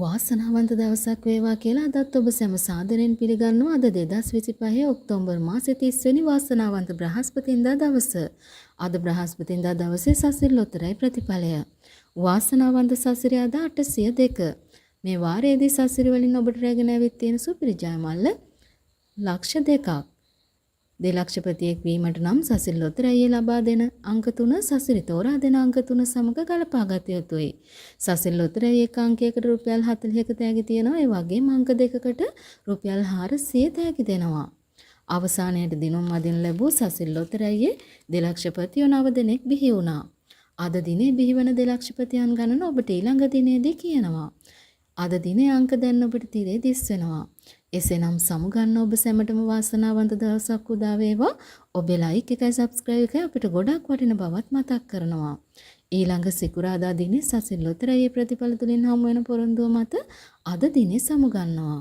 වාසනාවන්ත දවසක් වේවා කියලා අදත් ඔබ සැම සාදරයෙන් පිළිගන්නවා. අද 2025 ඔක්තෝබර් මාසේ 30 වෙනි වාසනාවන්ත බ්‍රහස්පතින්දා දවස. අද බ්‍රහස්පතින්දා දවසේ සසිල් ලොතරැයි ප්‍රතිඵලය. වාසනාවන්ත සසිරය අද 802. මේ වාරයේදී සසිර වලින් ඔබට රැගෙන ඇවිත් තියෙන සුපිරි ජයමල්ල ලක්ෂ 2ක්. දෙලක්ෂපතියෙක් වීමට නම් සසිල් ලොතරැයි ලබා දෙන අංක 3 සසිරි තෝරා දෙන අංක 3 සමග ගලපා ගත යුතුයි. සසිල් ලොතරැයි එක අංකයකට රුපියල් 40ක තෑගි තියෙනවා. ඒ වගේම අංක දෙකකට රුපියල් 400 තෑගි දෙනවා. අවසානයේදී දිනුම් අදින් ලැබූ සසිල් ලොතරැයියේ දෙලක්ෂපතියෝ 9 දෙනෙක් බිහි වුණා. අද දිනේ බිහිවන දෙලක්ෂපතියන් ගණන ඔබට ඊළඟ දිනේදී කියනවා. අද දිනේ අංක දැන් ඔබට තිරේ දිස් වෙනවා. එසේනම් සමුගන්න ඔබ සැමටම වාසනාවන්ත දවසක් උදා වේවා. ඔබේ ලයික් එකයි සබ්ස්ක්‍රයිබ් එකයි අපිට ගොඩක් වටින බවත් මතක් කරනවා. ඊළඟ සිකුරාදා දිනේ සසිල් ලොතරැයි ප්‍රතිඵල තුලින් හමු වෙන පොරොන්දුව මත අද දිනේ සමුගන්නවා.